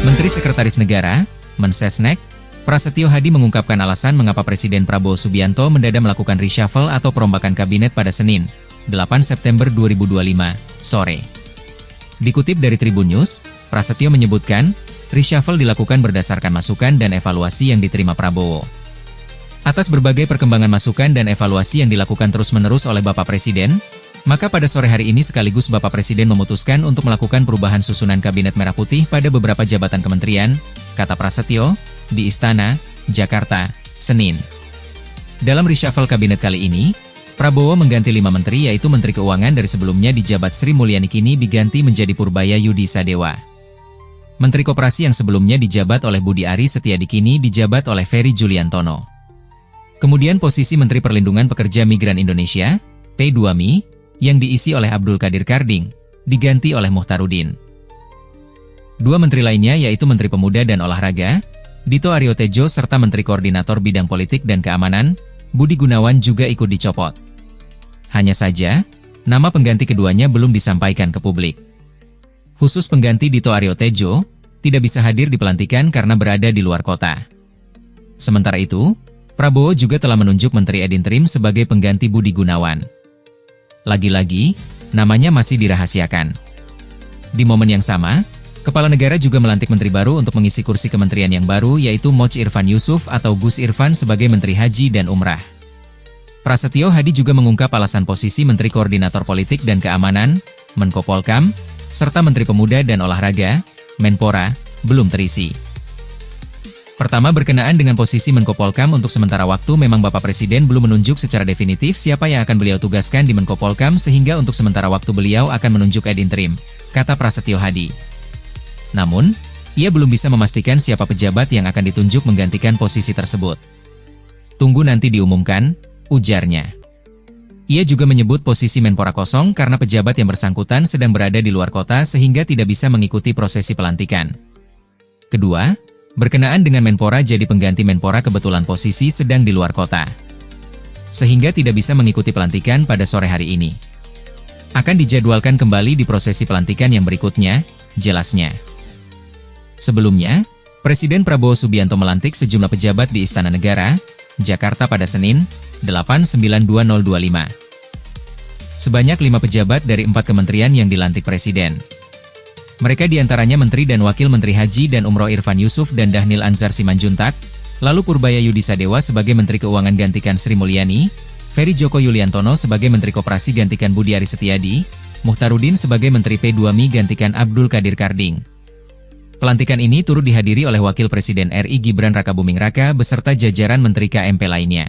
Menteri Sekretaris Negara, Mensesnek, Prasetyo Hadi mengungkapkan alasan mengapa Presiden Prabowo Subianto mendadak melakukan reshuffle atau perombakan kabinet pada Senin, 8 September 2025, sore. Dikutip dari Tribun News, Prasetyo menyebutkan, reshuffle dilakukan berdasarkan masukan dan evaluasi yang diterima Prabowo. Atas berbagai perkembangan masukan dan evaluasi yang dilakukan terus-menerus oleh Bapak Presiden, maka pada sore hari ini sekaligus Bapak Presiden memutuskan untuk melakukan perubahan susunan Kabinet Merah Putih pada beberapa jabatan kementerian, kata Prasetyo, di Istana, Jakarta, Senin. Dalam reshuffle kabinet kali ini, Prabowo mengganti 5 menteri yaitu Menteri Keuangan dari sebelumnya dijabat Sri Mulyani kini diganti menjadi Purbaya Yudi Sadewa. Menteri Koperasi yang sebelumnya dijabat oleh Budi Ari Setiadi kini dijabat oleh Ferry Juliantono. Kemudian posisi Menteri Perlindungan Pekerja Migran Indonesia, P2MI, yang diisi oleh Abdul Qadir Karding, diganti oleh Muhtarudin. 2 menteri lainnya yaitu Menteri Pemuda dan Olahraga, Dito Aryo Tejo serta Menteri Koordinator Bidang Politik dan Keamanan, Budi Gunawan juga ikut dicopot. Hanya saja, nama pengganti keduanya belum disampaikan ke publik. Khusus pengganti Dito Aryo Tejo, tidak bisa hadir di pelantikan karena berada di luar kota. Sementara itu, Prabowo juga telah menunjuk Menteri Edinterim sebagai pengganti Budi Gunawan. Lagi-lagi, namanya masih dirahasiakan. Di momen yang sama, Kepala Negara juga melantik menteri baru untuk mengisi kursi kementerian yang baru yaitu Moch Irfan Yusuf atau Gus Irfan sebagai Menteri Haji dan Umrah. Prasetyo Hadi juga mengungkap alasan posisi Menteri Koordinator Politik dan Keamanan, Menko Polkam, serta Menteri Pemuda dan Olahraga, Menpora, belum terisi. Pertama berkenaan dengan posisi Menko Polkam untuk sementara waktu memang Bapak Presiden belum menunjuk secara definitif siapa yang akan beliau tugaskan di Menko Polkam sehingga untuk sementara waktu beliau akan menunjuk edinterim, kata Prasetyo Hadi. Namun, ia belum bisa memastikan siapa pejabat yang akan ditunjuk menggantikan posisi tersebut. Tunggu nanti diumumkan, ujarnya. Ia juga menyebut posisi Menpora kosong karena pejabat yang bersangkutan sedang berada di luar kota sehingga tidak bisa mengikuti prosesi pelantikan. Kedua, berkenaan dengan Menpora jadi pengganti Menpora kebetulan posisi sedang di luar kota, sehingga tidak bisa mengikuti pelantikan pada sore hari ini. Akan dijadwalkan kembali di prosesi pelantikan yang berikutnya, jelasnya. Sebelumnya, Presiden Prabowo Subianto melantik sejumlah pejabat di Istana Negara, Jakarta pada Senin, 8/9/2025. Sebanyak 5 pejabat dari 4 kementerian yang dilantik Presiden. Mereka diantaranya Menteri dan Wakil Menteri Haji dan Umroh Irfan Yusuf dan Dhanil Anzar Simanjuntak, lalu Purbaya Yudi Sadewa sebagai Menteri Keuangan gantikan Sri Mulyani, Ferry Joko Yuliantono sebagai Menteri Koperasi gantikan Budi Ari Setiadi, Muhtarudin sebagai Menteri P2MI gantikan Abdul Qadir Karding. Pelantikan ini turut dihadiri oleh Wakil Presiden RI Gibran Rakabuming Raka beserta jajaran Menteri KMP lainnya.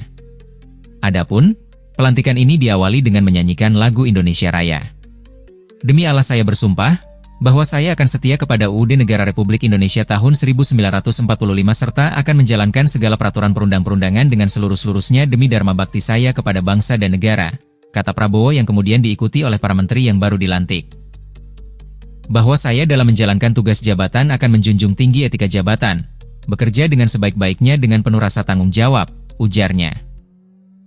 Adapun, pelantikan ini diawali dengan menyanyikan lagu Indonesia Raya. Demi Allah saya bersumpah, bahwa saya akan setia kepada UUD Negara Republik Indonesia tahun 1945 serta akan menjalankan segala peraturan perundang-perundangan dengan seluruh-seluruhnya demi dharma bakti saya kepada bangsa dan negara, kata Prabowo yang kemudian diikuti oleh para menteri yang baru dilantik. Bahwa saya dalam menjalankan tugas jabatan akan menjunjung tinggi etika jabatan, bekerja dengan sebaik-baiknya dengan penuh rasa tanggung jawab, ujarnya.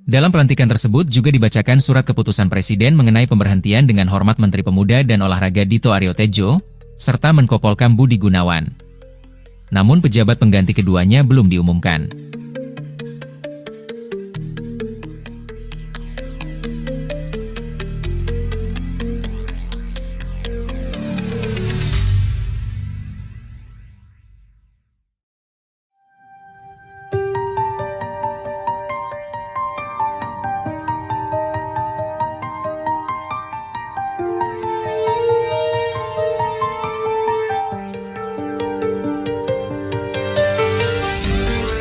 Dalam pelantikan tersebut juga dibacakan surat keputusan Presiden mengenai pemberhentian dengan hormat Menteri Pemuda dan Olahraga Dito Aryo Tejo, serta Menko Polkam Budi Gunawan. Namun pejabat pengganti keduanya belum diumumkan.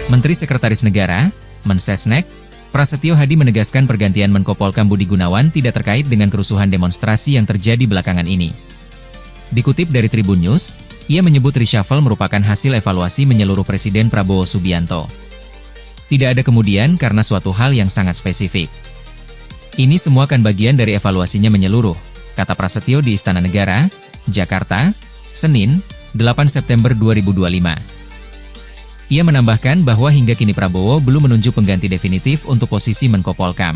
Menteri Sekretaris Negara, Mensesnek, Prasetyo Hadi menegaskan pergantian Menko Polkam Budi Gunawan tidak terkait dengan kerusuhan demonstrasi yang terjadi belakangan ini. Dikutip dari Tribun News, ia menyebut reshuffle merupakan hasil evaluasi menyeluruh Presiden Prabowo Subianto. Tidak ada kemudian karena suatu hal yang sangat spesifik. Ini semua kan bagian dari evaluasinya menyeluruh, kata Prasetyo di Istana Negara, Jakarta, Senin, 8 September 2025. Ia menambahkan bahwa hingga kini Prabowo belum menunjuk pengganti definitif untuk posisi Menko Polkam.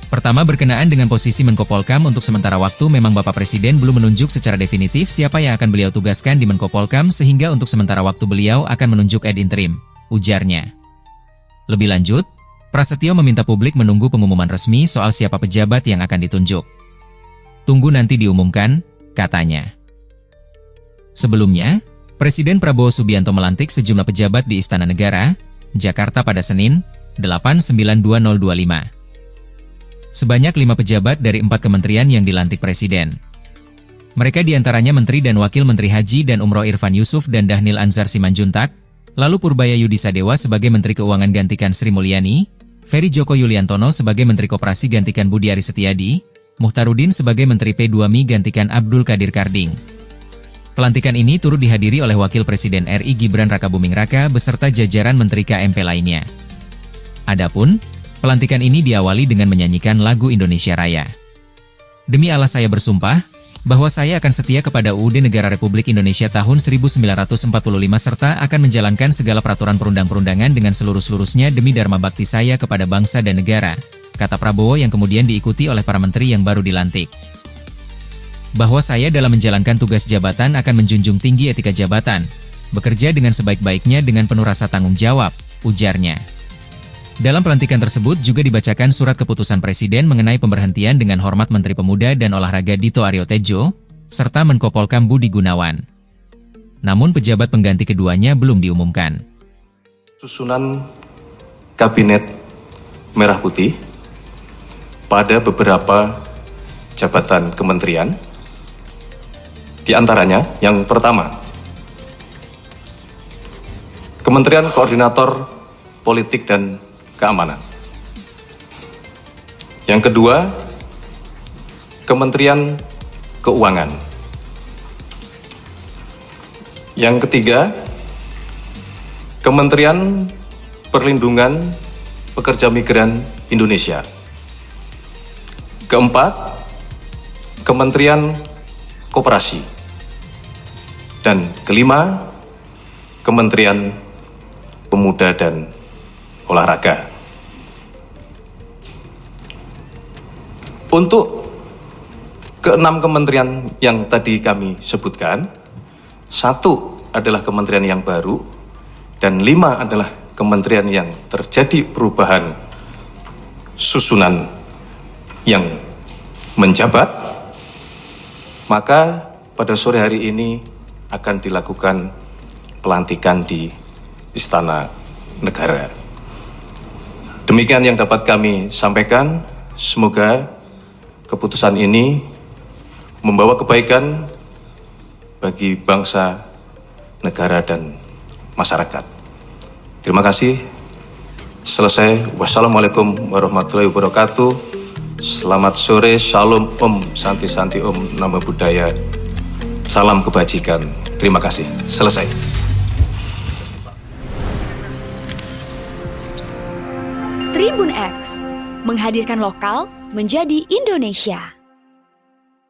Pertama, berkenaan dengan posisi Menko Polkam untuk sementara waktu memang Bapak Presiden belum menunjuk secara definitif siapa yang akan beliau tugaskan di Menko Polkam sehingga untuk sementara waktu beliau akan menunjuk ad interim, ujarnya. Lebih lanjut, Prasetyo meminta publik menunggu pengumuman resmi soal siapa pejabat yang akan ditunjuk. Tunggu nanti diumumkan, katanya. Sebelumnya, Presiden Prabowo Subianto melantik sejumlah pejabat di Istana Negara, Jakarta pada Senin, 8/9/2025. Sebanyak 5 pejabat dari 4 kementerian yang dilantik Presiden. Mereka diantaranya Menteri dan Wakil Menteri Haji dan Umroh Irfan Yusuf dan Dhanil Anzar Simanjuntak, lalu Purbaya Yudi Sadewa sebagai Menteri Keuangan gantikan Sri Mulyani, Ferry Joko Yuliantono sebagai Menteri Koperasi gantikan Budi Aris Setiadi, Muhtarudin sebagai Menteri P2Mi gantikan Abdul Qadir Karding. Pelantikan ini turut dihadiri oleh Wakil Presiden RI Gibran Rakabuming Raka beserta jajaran Menteri KMP lainnya. Adapun, pelantikan ini diawali dengan menyanyikan lagu Indonesia Raya. Demi Allah saya bersumpah, bahwa saya akan setia kepada UUD Negara Republik Indonesia tahun 1945 serta akan menjalankan segala peraturan perundang-perundangan dengan seluruh-seluruhnya demi dharma bakti saya kepada bangsa dan negara, kata Prabowo yang kemudian diikuti oleh para menteri yang baru dilantik. Bahwa saya dalam menjalankan tugas jabatan akan menjunjung tinggi etika jabatan, bekerja dengan sebaik-baiknya dengan penuh rasa tanggung jawab, ujarnya. Dalam pelantikan tersebut juga dibacakan surat keputusan Presiden mengenai pemberhentian dengan hormat Menteri Pemuda dan Olahraga Dito Aryo Tejo, serta Menko Polkam Budi Gunawan. Namun pejabat pengganti keduanya belum diumumkan. Susunan Kabinet Merah Putih pada beberapa jabatan kementerian, di antaranya yang pertama, Kementerian Koordinator Politik dan Keamanan. Yang kedua, Kementerian Keuangan. Yang ketiga, Kementerian Perlindungan Pekerja Migran Indonesia. Keempat, Kementerian Koperasi. Dan kelima, Kementerian Pemuda dan Olahraga. Untuk ke-6 kementerian yang tadi kami sebutkan, 1 adalah kementerian yang baru, dan 5 adalah kementerian yang terjadi perubahan susunan yang menjabat, maka pada sore hari ini akan dilakukan pelantikan di Istana Negara. Demikian yang dapat kami sampaikan. Semoga keputusan ini membawa kebaikan bagi bangsa, negara, dan masyarakat. Terima kasih. Selesai. Wassalamualaikum warahmatullahi wabarakatuh. Selamat sore. Shalom Om Santi Santi Om Namo Buddhaya. Salam kebajikan. Terima kasih. Selesai. Tribun X menghadirkan lokal menjadi Indonesia.